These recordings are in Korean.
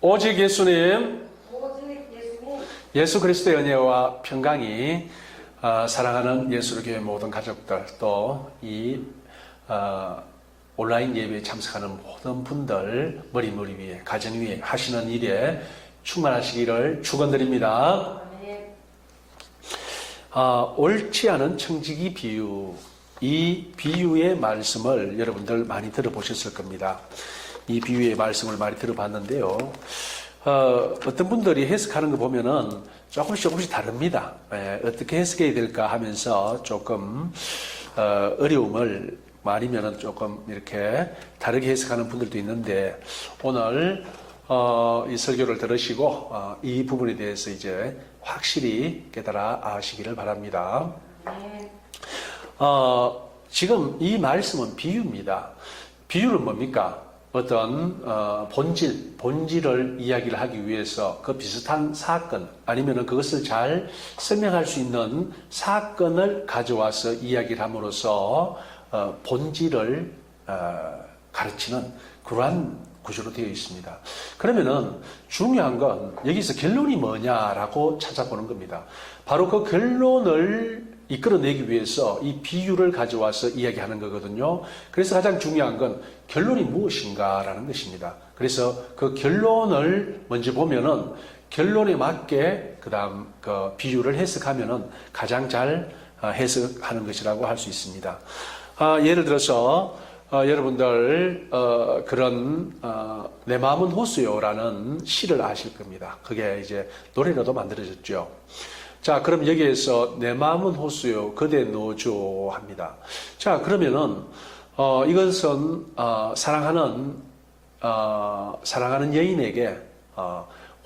오직 예수님, 오직 예수님, 예수 그리스도의 은혜와 평강이 사랑하는 예수교회 모든 가족들 또 이 온라인 예배에 참석하는 모든 분들 머리 위에 가정 위에 하시는 일에 충만하시기를 축원드립니다. 아멘. 옳지 않은 청지기 비유, 이 비유의 말씀을 여러분들 많이 들어보셨을 겁니다. 이 비유의 말씀을 많이 들어봤는데요. 어떤 분들이 해석하는 거 보면은 조금씩 다릅니다. 어떻게 해석해야 될까 하면서 조금 어려움을 아니면은 조금 이렇게 다르게 해석하는 분들도 있는데 오늘 이 설교를 들으시고 이 부분에 대해서 이제 확실히 깨달아 아시기를 바랍니다. 아멘. 지금 이 말씀은 비유입니다. 비유는 뭡니까? 어떤 본질을 이야기를 하기 위해서 그 비슷한 사건 아니면 그것을 잘 설명할 수 있는 사건을 가져와서 이야기를 함으로써 본질을 가르치는 그러한 구조로 되어 있습니다. 그러면은 중요한 건 여기서 결론이 뭐냐라고 찾아보는 겁니다. 바로 그 결론을 이끌어내기 위해서 이 비유를 가져와서 이야기하는 거거든요. 그래서 가장 중요한 건 결론이 무엇인가라는 것입니다. 그래서 그 결론을 먼저 보면은 결론에 맞게 그다음 그 비유를 해석하면은 가장 잘 해석하는 것이라고 할 수 있습니다. 예를 들어서 여러분들 그런 내 마음은 호수요라는 시를 아실 겁니다. 그게 이제 노래로도 만들어졌죠. 자, 그럼 여기에서 내 마음은 호수요 그대 노조 합니다. 자, 그러면은 이것은 사랑하는 여인에게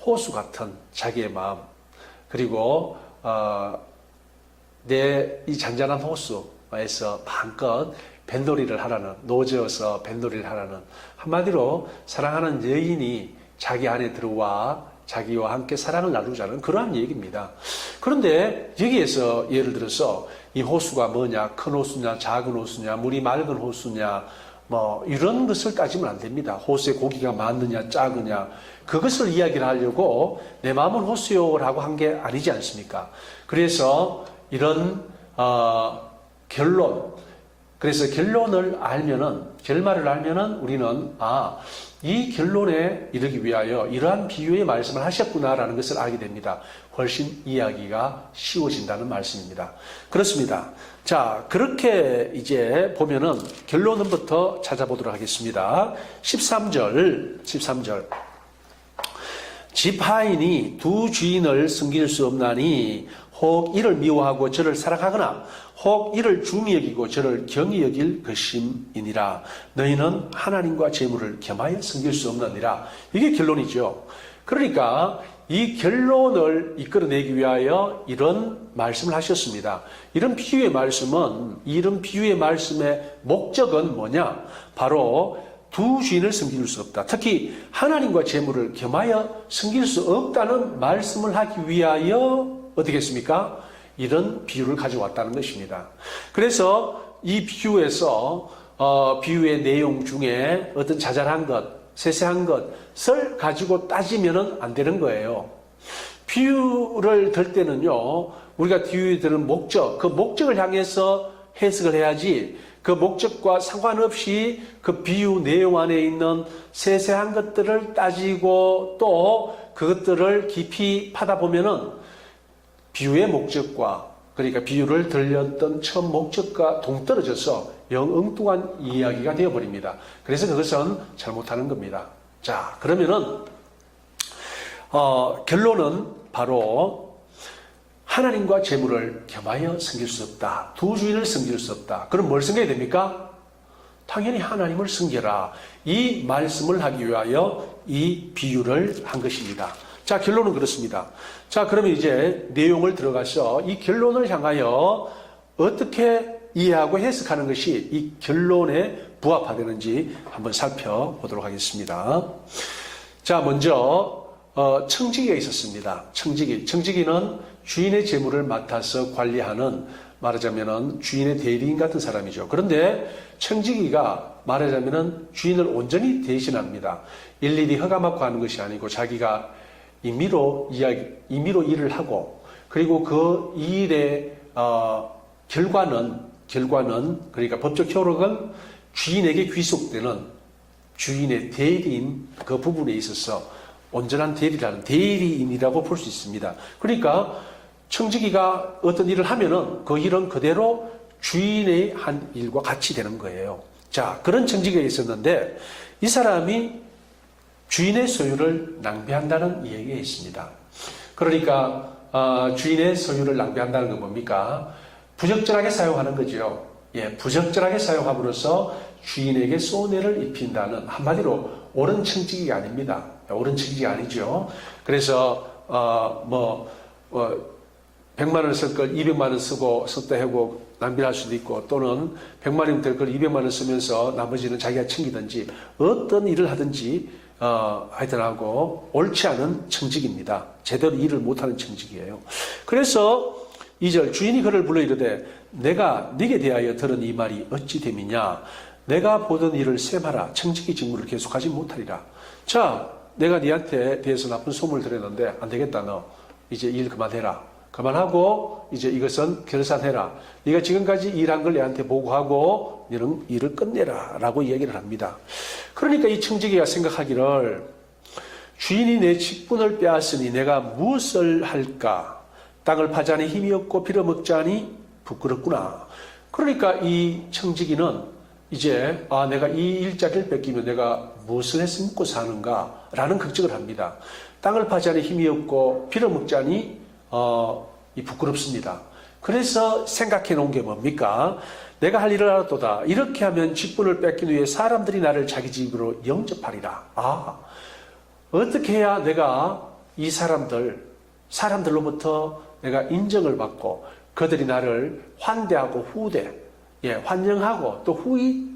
호수 같은 자기의 마음 그리고 내 이 잔잔한 호수에서 마음껏 뱃놀이를 하라는 노저어서 뱃놀이를 하라는 한마디로 사랑하는 여인이 자기 안에 들어와 자기와 함께 사랑을 나누자는 그러한 얘기입니다. 그런데 여기에서 예를 들어서 이 호수가 뭐냐, 큰 호수냐, 작은 호수냐, 물이 맑은 호수냐, 뭐 이런 것을 따지면 안 됩니다. 호수의 고기가 많느냐, 작으냐, 그것을 이야기를 하려고 내 마음은 호수요라고 한 게 아니지 않습니까? 그래서 이런 결론, 그래서 결론을 알면은, 결말을 알면은 우리는 이 결론에 이르기 위하여 이러한 비유의 말씀을 하셨구나라는 것을 알게 됩니다. 훨씬 이야기가 쉬워진다는 말씀입니다. 그렇습니다. 자, 그렇게 이제 보면은 결론부터 찾아보도록 하겠습니다. 13절. 집 하인이 두 주인을 섬길 수 없나니 혹 이를 미워하고 저를 사랑하거나 혹 이를 중히 여기고 저를 경히 여길 것임이니라. 너희는 하나님과 재물을 겸하여 섬길 수 없느니라. 이게 결론이죠. 그러니까 이 결론을 이끌어내기 위하여 이런 말씀을 하셨습니다. 이런 비유의 말씀의 목적은 뭐냐? 바로 두 주인을 섬길 수 없다. 특히 하나님과 재물을 겸하여 섬길 수 없다는 말씀을 하기 위하여 어떻게 했습니까? 이런 비유를 가져왔다는 것입니다. 그래서 이 비유에서 비유의 내용 중에 어떤 자잘한 것, 세세한 것을 가지고 따지면 안 되는 거예요. 비유를 들 때는요, 우리가 비유에 드는 목적, 그 목적을 향해서 해석을 해야지 그 목적과 상관없이 그 비유 내용 안에 있는 세세한 것들을 따지고 또 그것들을 깊이 파다 보면은 비유의 목적과 그러니까 비유를 들렸던 처음 목적과 동떨어져서 영 엉뚱한 이야기가 되어버립니다. 그래서 그것은 잘못하는 겁니다. 자, 그러면은 결론은 바로 하나님과 재물을 겸하여 섬길 수 없다. 두 주인을 섬길 수 없다. 그럼 뭘 섬겨야 됩니까? 당연히 하나님을 섬겨라. 이 말씀을 하기 위하여 이 비유를 한 것입니다. 자, 결론은 그렇습니다. 자, 그러면 이제 내용을 들어가서 이 결론을 향하여 어떻게 이해하고 해석하는 것이 이 결론에 부합하되는지 한번 살펴보도록 하겠습니다. 자, 먼저 청지기가 있었습니다. 청지기는 주인의 재물을 맡아서 관리하는 말하자면은 주인의 대리인 같은 사람이죠. 그런데 청지기가 말하자면은 주인을 온전히 대신합니다. 일일이 허가받고 하는 것이 아니고 자기가 임의로 일을 하고, 그리고 그 일의 결과는 그러니까 법적 효력은 주인에게 귀속되는 주인의 대리인 그 부분에 있어서 온전한 대리라는 대리인이라고 볼 수 있습니다. 그러니까 청지기가 어떤 일을 하면은 그 일은 그대로 주인의 한 일과 같이 되는 거예요. 자, 그런 청지기가 있었는데 이 사람이 주인의 소유를 낭비한다는 이야기가 있습니다. 그러니까 주인의 소유를 낭비한다는 건 뭡니까? 부적절하게 사용하는 거죠. 예, 부적절하게 사용함으로써 주인에게 손해를 입힌다는, 한마디로 옳은 청지기가 아닙니다. 옳은 청지기가 아니죠. 그래서 100만 원을 쓸 걸 200만 원 쓰고 썼다 하고 낭비를 할 수도 있고, 또는 100만 원이 될 걸 200만 원 쓰면서 나머지는 자기가 챙기든지 어떤 일을 하든지 하여튼하고 옳지 않은 청직입니다. 제대로 일을 못하는 청직이에요. 그래서 2절 주인이 그를 불러 이르되 내가 네게 대하여 들은 이 말이 어찌 됨이냐. 내가 보던 일을 셈하라. 청직의 직무를 계속하지 못하리라. 자, 내가 네한테 대해서 나쁜 소문을 들었는데 안 되겠다. 너 이제 일 그만해라. 그만하고 이제 이것은 결산해라. 네가 지금까지 일한 걸 내한테 보고하고 너는 일을 끝내라 라고 이야기를 합니다. 그러니까 이 청지기가 생각하기를 주인이 내 직분을 빼앗으니 내가 무엇을 할까? 땅을 파자니 힘이 없고 빌어먹자니 부끄럽구나. 그러니까 이 청지기는 이제 내가 이 일자리를 뺏기면 내가 무엇을 해서 먹고 사는가 라는 걱정을 합니다. 땅을 파자니 힘이 없고 빌어먹자니 부끄럽습니다. 그래서 생각해 놓은 게 뭡니까? 내가 할 일을 알았도다. 이렇게 하면 직분을 뺏기 위해 사람들이 나를 자기 집으로 영접하리라. 어떻게 해야 내가 이 사람들로부터 내가 인정을 받고 그들이 나를 환대하고 환영하고 또 후히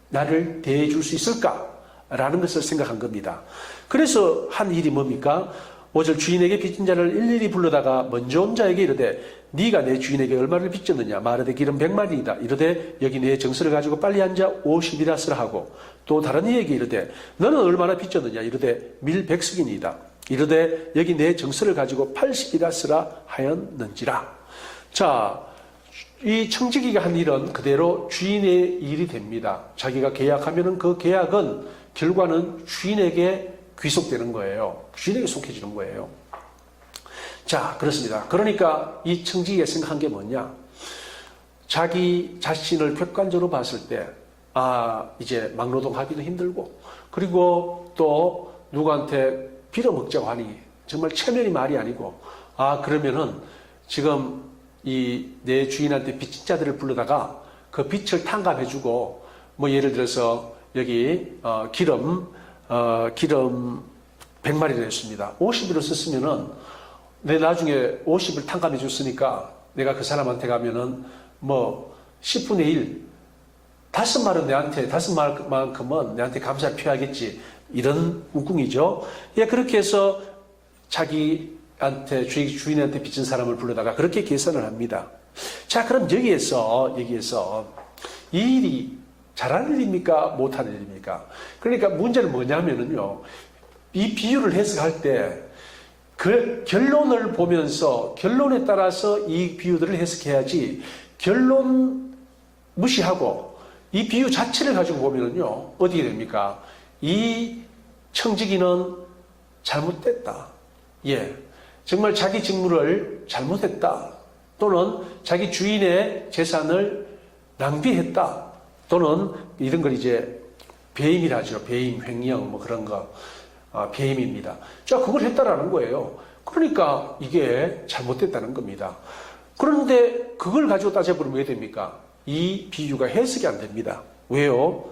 나를 대해줄 수 있을까라는 것을 생각한 겁니다. 그래서 한 일이 뭡니까? 5절 주인에게 빚진 자를 일일이 불러다가 먼저 온 자에게 이르되 네가 내 주인에게 얼마를 빚졌느냐. 말하되 기름 100마리이다. 이르되 여기 내 정서를 가지고 빨리 앉아 50이라 쓰라 하고, 또 다른 이에게 이르되 너는 얼마나 빚졌느냐. 이르되 밀 100석이니이다. 이르되 여기 내 정서를 가지고 80이라 쓰라 하였는지라. 자, 이 청지기가 한 일은 그대로 주인의 일이 됩니다. 자기가 계약하면은 그 계약은 결과는 주인에게 귀속되는 거예요. 주인에게 속해지는 거예요. 자, 그렇습니다. 그러니까 이 청지기가 생각한 게 뭐냐? 자기 자신을 객관적으로 봤을 때, 이제 막노동하기도 힘들고, 그리고 또 누구한테 빌어먹자고 하니 정말 체면이 말이 아니고, 그러면은 지금 이 내 주인한테 빚진 자들을 불러다가 그 빚을 탕감해주고, 예를 들어서 여기 기름 100마리를 했습니다. 50으로 썼으면은 내 나중에 50을 탕감해 줬으니까 내가 그 사람한테 가면은 10분의 1, 5말은 다섯 말만큼은 내한테 감사를 표하겠지. 이런 꿍꿍이죠. 예, 그렇게 해서 자기한테, 주인한테 빚진 사람을 불러다가 그렇게 계산을 합니다. 자, 그럼 여기에서 이 일이 잘하는 일입니까? 못하는 일입니까? 그러니까 문제는 뭐냐면은요, 이 비유를 해석할 때 그 결론을 보면서 결론에 따라서 이 비유들을 해석해야지, 결론 무시하고 이 비유 자체를 가지고 보면은요, 어떻게 됩니까? 이 청지기는 잘못됐다. 예. 정말 자기 직무를 잘못했다. 또는 자기 주인의 재산을 낭비했다. 또는 이런 걸 이제 배임이라죠. 배임, 횡령, 그런 거. 배임입니다. 자, 그걸 했다라는 거예요. 그러니까 이게 잘못됐다는 겁니다. 그런데 그걸 가지고 따져보면 왜 됩니까? 이 비유가 해석이 안 됩니다. 왜요?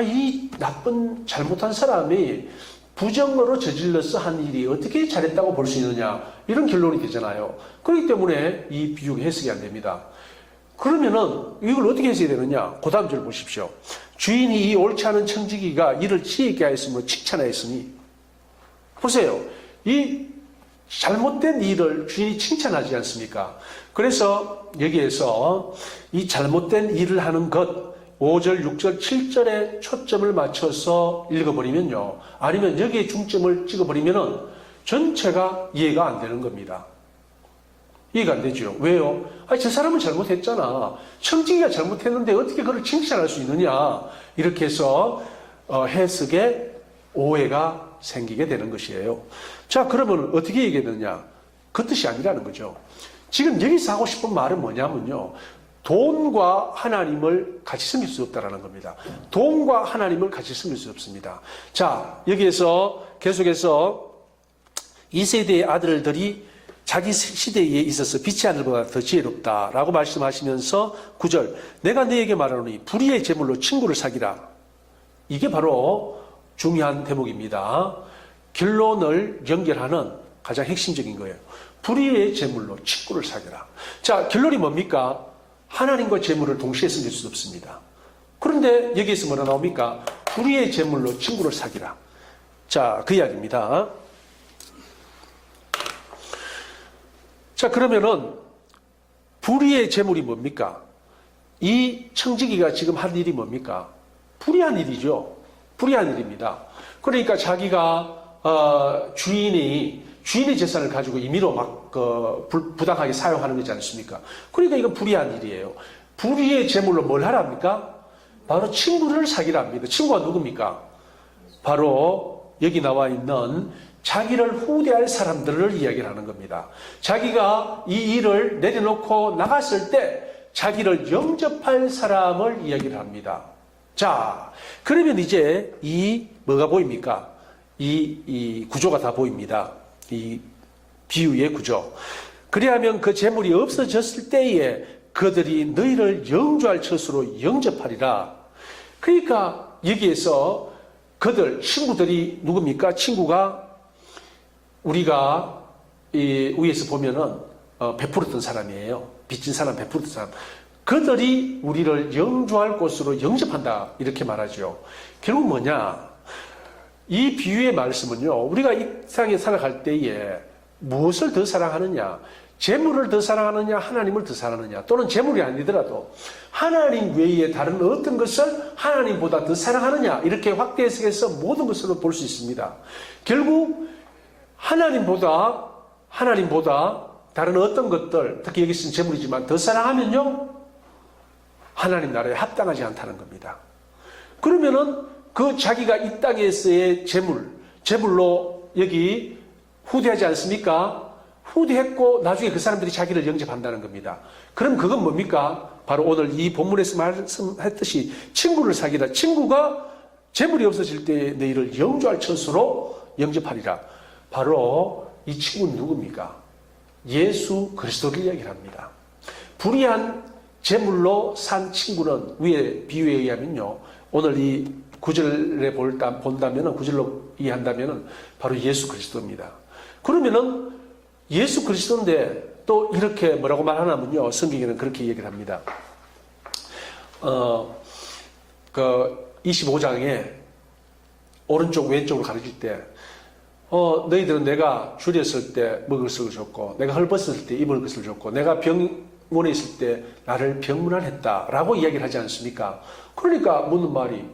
이 나쁜 잘못한 사람이 부정으로 저질러서 한 일이 어떻게 잘했다고 볼 수 있느냐, 이런 결론이 되잖아요. 그렇기 때문에 이 비유가 해석이 안 됩니다. 그러면은 이걸 어떻게 해석해야 되느냐? 그 다음 절 보십시오. 주인이 이 옳지 않은 청지기가 이를 지혜있게 하였으므로 칭찬하였으니. 보세요. 이 잘못된 일을 주인이 칭찬하지 않습니까? 그래서 여기에서 이 잘못된 일을 하는 것 5절, 6절, 7절에 초점을 맞춰서 읽어버리면요. 아니면 여기에 중점을 찍어버리면은 전체가 이해가 안 되는 겁니다. 이해가 안 되죠. 왜요? 아니, 저 사람은 잘못했잖아. 청지기가 잘못했는데 어떻게 그걸 칭찬할 수 있느냐. 이렇게 해서 해석에 오해가 생기게 되는 것이에요. 자, 그러면 어떻게 얘기했느냐? 그 뜻이 아니라는 거죠. 지금 여기서 하고 싶은 말은 뭐냐면요. 돈과 하나님을 같이 섬길 수 없다라는 겁니다. 돈과 하나님을 같이 섬길 수 없습니다. 자, 여기에서 계속해서 이 세대의 아들들이 자기 시대에 있어서 빛이 하늘보다 더 지혜롭다라고 말씀하시면서 9절 내가 너에게 말하노니 불의의 제물로 친구를 사귀라. 이게 바로 중요한 대목입니다. 결론을 연결하는 가장 핵심적인 거예요. 불의의 제물로 친구를 사귀라. 자, 결론이 뭡니까? 하나님과 제물을 동시에 섬길 수 없습니다. 그런데 여기에서 뭐라 나옵니까? 불의의 제물로 친구를 사귀라. 자, 그 이야기입니다. 자, 그러면은 불의의 제물이 뭡니까? 이 청지기가 지금 한 일이 뭡니까? 불의한 일이죠. 불의한 일입니다. 그러니까 자기가 주인의 재산을 가지고 임의로 막 부당하게 사용하는 거지 않습니까? 그러니까 이건 불의한 일이에요. 불의의 제물로 뭘 하랍니까? 바로 친구를 사귀랍니다. 친구가 누굽니까? 바로 여기 나와 있는 자기를 후대할 사람들을 이야기를 하는 겁니다. 자기가 이 일을 내려놓고 나갔을 때 자기를 영접할 사람을 이야기를 합니다. 자, 그러면 이제 뭐가 보입니까? 이 구조가 다 보입니다. 이 비유의 구조. 그리하면 그 재물이 없어졌을 때에 그들이 너희를 영주할 처소로 영접하리라. 그러니까 여기에서 친구들이 누굽니까? 친구가 우리가 이 위에서 보면은 베풀었던 사람이에요. 빚진 사람, 베풀었던 사람. 그들이 우리를 영주할 곳으로 영접한다. 이렇게 말하죠. 결국 뭐냐? 이 비유의 말씀은요. 우리가 이 세상에 살아갈 때에 무엇을 더 사랑하느냐? 재물을 더 사랑하느냐? 하나님을 더 사랑하느냐? 또는 재물이 아니더라도 하나님 외에 다른 어떤 것을 하나님보다 더 사랑하느냐? 이렇게 확대 해석해서 모든 것으로 볼 수 있습니다. 결국 하나님보다 다른 어떤 것들, 특히 여기 쓴 재물이지만 더 사랑하면요, 하나님 나라에 합당하지 않다는 겁니다. 그러면은 그 자기가 이 땅에서의 재물로 여기 후대하지 않습니까? 후대했고 나중에 그 사람들이 자기를 영접한다는 겁니다. 그럼 그건 뭡니까? 바로 오늘 이 본문에서 말씀했듯이 친구를 사귀라. 친구가 재물이 없어질 때 너희를 영주할 처소로 영접하리라. 바로 이 친구는 누굽니까? 예수 그리스도를 이야기를 합니다. 불의한 재물로 산 친구는 위에 비유에 의하면요. 오늘 이 9절에 본다면, 9절로 이해한다면 바로 예수 그리스도입니다. 그러면은 예수 그리스도인데 또 이렇게 뭐라고 말하냐면요. 성경에는 그렇게 얘기를 합니다. 25장에 오른쪽 왼쪽으로 가르칠 때 너희들은 내가 줄였을 때 먹을 것을 줬고 내가 헐벗었을 때 입을 것을 줬고 내가 병원에 있을 때 나를 병문안했다라고 이야기를 하지 않습니까? 그러니까 묻는 말이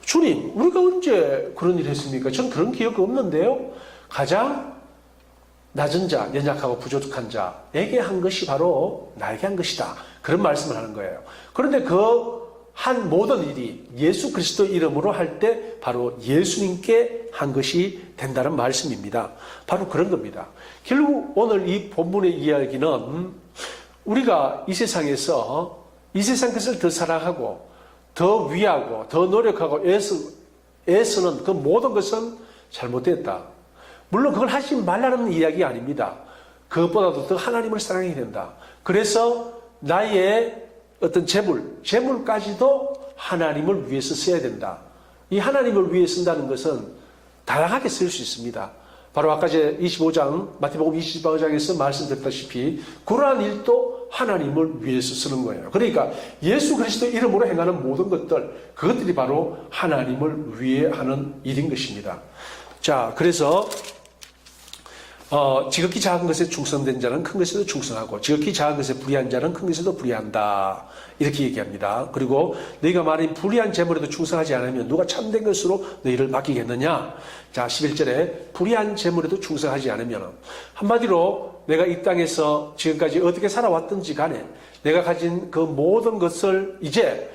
주님 우리가 언제 그런 일을 했습니까? 전 그런 기억이 없는데요. 가장 낮은 자, 연약하고 부족한 자에게 한 것이 바로 나에게 한 것이다. 그런 말씀을 하는 거예요. 그런데 그 한 모든 일이 예수 그리스도 이름으로 할 때 바로 예수님께 한 것이 된다는 말씀입니다. 바로 그런 겁니다. 결국 오늘 이 본문의 이야기는 우리가 이 세상에서 이 세상 것을 더 사랑하고 더 위하고 더 노력하고 애쓰는 그 모든 것은 잘못됐다. 물론 그걸 하지 말라는 이야기 아닙니다. 그것보다도 더 하나님을 사랑해야 된다. 그래서 나의 어떤 재물까지도 하나님을 위해서 써야 된다. 이 하나님을 위해 쓴다는 것은 다양하게 쓸 수 있습니다. 바로 아까 제 25장, 마태복음 25장에서 말씀드렸다시피 그러한 일도 하나님을 위해서 쓰는 거예요. 그러니까 예수 그리스도 이름으로 행하는 모든 것들, 그것들이 바로 하나님을 위해 하는 일인 것입니다. 자, 그래서 지극히 작은 것에 충성된 자는 큰 것에도 충성하고 지극히 작은 것에 불의한 자는 큰 것에도 불의한다. 이렇게 얘기합니다. 그리고 너희가 말한 불의한 재물에도 충성하지 않으면 누가 참된 것으로 너희를 맡기겠느냐. 자, 11절에 불의한 재물에도 충성하지 않으면, 한마디로 내가 이 땅에서 지금까지 어떻게 살아왔든지 간에 내가 가진 그 모든 것을 이제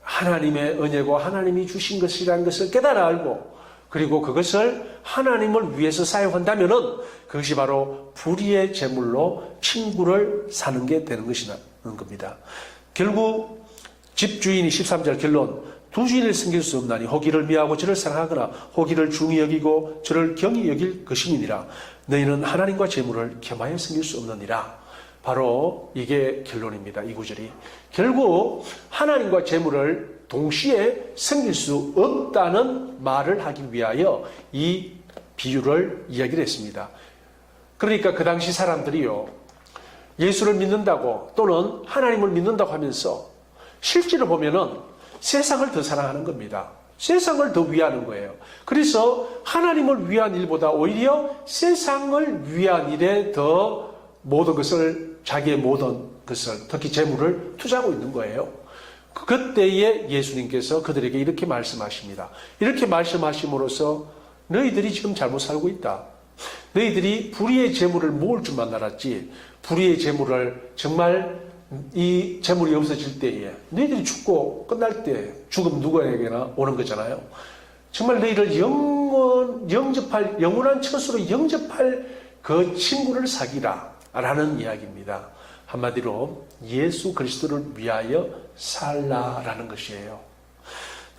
하나님의 은혜고 하나님이 주신 것이라는 것을 깨달아 알고, 그리고 그것을 하나님을 위해서 사용한다면은 그것이 바로 불의의 재물로 친구를 사는 게 되는 것이라는 겁니다. 결국 집주인이 13절 결론, 두 주인을 섬길 수 없나니 호기를 미워하고 저를 사랑하거나 호기를 중히 여기고 저를 경히 여길 것임이니라. 너희는 하나님과 재물을 겸하여 섬길 수 없느니라. 바로 이게 결론입니다. 이 구절이. 결국 하나님과 재물을 동시에 섬길 수 없다는 말을 하기 위하여 이 비유를 이야기를 했습니다. 그러니까 그 당시 사람들이요, 예수를 믿는다고 또는 하나님을 믿는다고 하면서 실제로 보면은 세상을 더 사랑하는 겁니다. 세상을 더 위하는 거예요. 그래서 하나님을 위한 일보다 오히려 세상을 위한 일에 더 모든 것을, 자기의 모든 것을, 특히 재물을 투자하고 있는 거예요. 그때에 예수님께서 그들에게 이렇게 말씀하십니다. 이렇게 말씀하심으로써 너희들이 지금 잘못 살고 있다. 너희들이 불의의 재물을 모을 줄만 알았지, 불의의 재물을 정말 이 재물이 없어질 때에 너희들이 죽고 끝날 때 죽음 누구에게나 오는 거잖아요. 정말 너희를 영원한 처수로 영접할 그 친구를 사귀라 라는 이야기입니다. 한마디로 예수 그리스도를 위하여 살라라는 것이에요.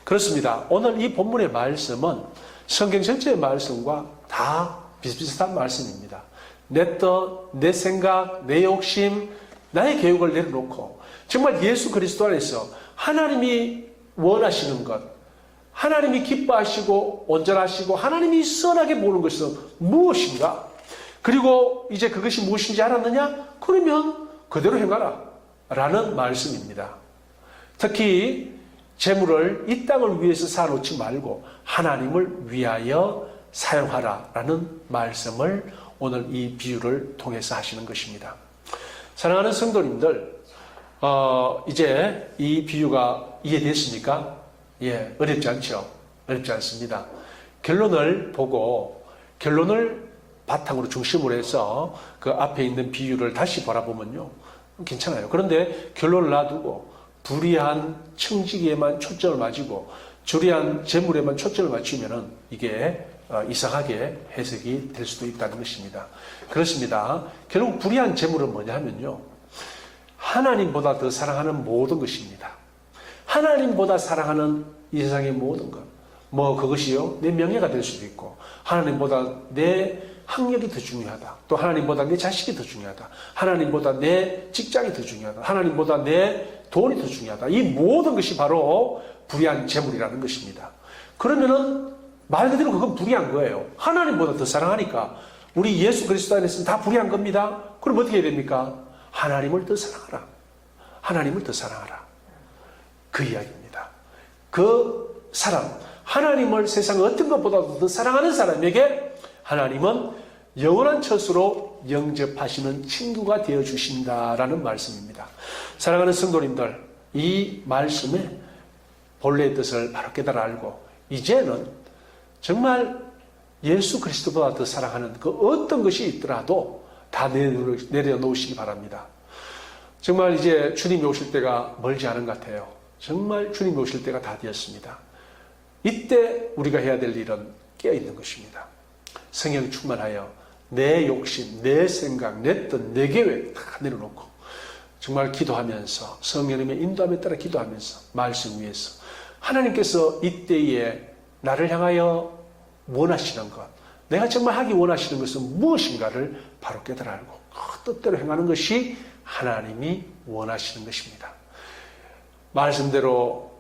그렇습니다. 오늘 이 본문의 말씀은 성경 전체의 말씀과 다 비슷비슷한 말씀입니다. 내 뜻, 내 생각, 내 욕심, 나의 계획을 내려놓고 정말 예수 그리스도 안에서 하나님이 원하시는 것, 하나님이 기뻐하시고 온전하시고 하나님이 선하게 보는 것은 무엇인가? 그리고 이제 그것이 무엇인지 알았느냐? 그러면 그대로 행하라 라는 말씀입니다. 특히 재물을 이 땅을 위해서 쌓아놓지 말고 하나님을 위하여 사용하라 라는 말씀을 오늘 이 비유를 통해서 하시는 것입니다. 사랑하는 성도님들, 이제 이 비유가 이해됐습니까? 예, 어렵지 않죠? 어렵지 않습니다. 결론을 보고 결론을 바탕으로 중심으로 해서 그 앞에 있는 비유를 다시 바라보면요, 괜찮아요. 그런데 결론을 놔두고 불의한 청지기에만 초점을 맞추고 불의한 재물에만 초점을 맞추면은 이게 이상하게 해석이 될 수도 있다는 것입니다. 그렇습니다. 결국 불의한 재물은 뭐냐 하면요, 하나님보다 더 사랑하는 모든 것입니다. 하나님보다 사랑하는 이 세상의 모든 것, 그것이요, 내 명예가 될 수도 있고, 하나님보다 내 학력이 더 중요하다, 또 하나님보다 내 자식이 더 중요하다, 하나님보다 내 직장이 더 중요하다, 하나님보다 내 돈이 더 중요하다. 이 모든 것이 바로 불의한 재물이라는 것입니다. 그러면은 말 그대로 그건 불의한 거예요. 하나님보다 더 사랑하니까 우리 예수 그리스도 안에서는 다 불의한 겁니다. 그럼 어떻게 해야 됩니까? 하나님을 더 사랑하라. 하나님을 더 사랑하라. 그 이야기입니다. 그 사람, 하나님을 세상 어떤 것보다도 더 사랑하는 사람에게 하나님은 영원한 처수로 영접하시는 친구가 되어주신다라는 말씀입니다. 사랑하는 성도님들, 이 말씀의 본래의 뜻을 바로 깨달아 알고 이제는 정말 예수 그리스도보다 더 사랑하는 그 어떤 것이 있더라도 다 내려놓으시기 바랍니다. 정말 이제 주님이 오실 때가 멀지 않은 것 같아요. 정말 주님이 오실 때가 다 되었습니다. 이때 우리가 해야 될 일은 깨어있는 것입니다. 성령 충만하여 내 욕심, 내 생각, 내 뜻, 내 계획 다 내려놓고 정말 기도하면서 성령님의 인도함에 따라 기도하면서 말씀 위에서 하나님께서 이때에 나를 향하여 원하시는 것, 내가 정말 하기 원하시는 것은 무엇인가를 바로 깨달아 알고 그 뜻대로 행하는 것이 하나님이 원하시는 것입니다. 말씀대로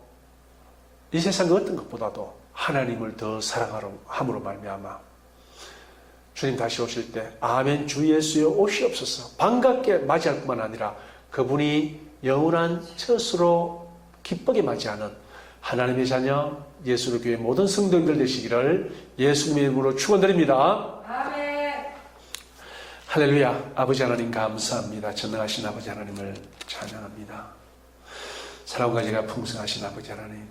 이 세상 어떤 것보다도 하나님을 더 사랑함으로 말미암아 주님 다시 오실 때 아멘 주 예수여 오시옵소서 반갑게 맞이할 뿐만 아니라 그분이 영원한 처수로 기쁘게 맞이하는 하나님의 자녀 예수의 교회 모든 성도님들 되시기를 예수님의 이름으로 축원드립니다. 아멘. 할렐루야. 아버지 하나님 감사합니다. 전능하신 아버지 하나님을 찬양합니다. 사랑과 제가 풍성하신 아버지 하나님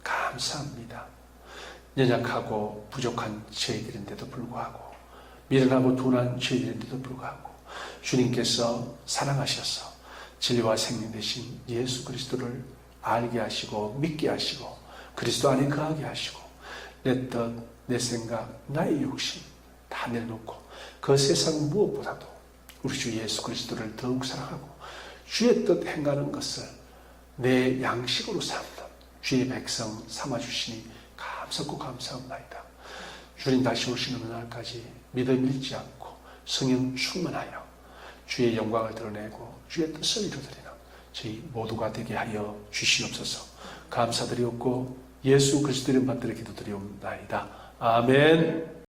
감사합니다. 연약하고 부족한 저희들인데도 불구하고 미련하고 둔한 저희들인데도 불구하고 주님께서 사랑하셔서 진리와 생명 되신 예수 그리스도를 알게 하시고 믿게 하시고 그리스도 안에 거하게 하시고 내 뜻, 내 생각, 나의 욕심 다 내려놓고 그 세상 무엇보다도 우리 주 예수 그리스도를 더욱 사랑하고 주의 뜻 행하는 것을 내 양식으로 삼는 주의 백성 삼아주시니 감사하고 감사합니다. 주님 다시 오시는 날까지 믿음 잃지 않고 성령 충만하여 주의 영광을 드러내고 주의 뜻을 이루어드리는 저희 모두가 되게 하여 주시옵소서. 감사드리옵고 예수 그리스도의 이름 받들어 기도드리옵나이다. 아멘.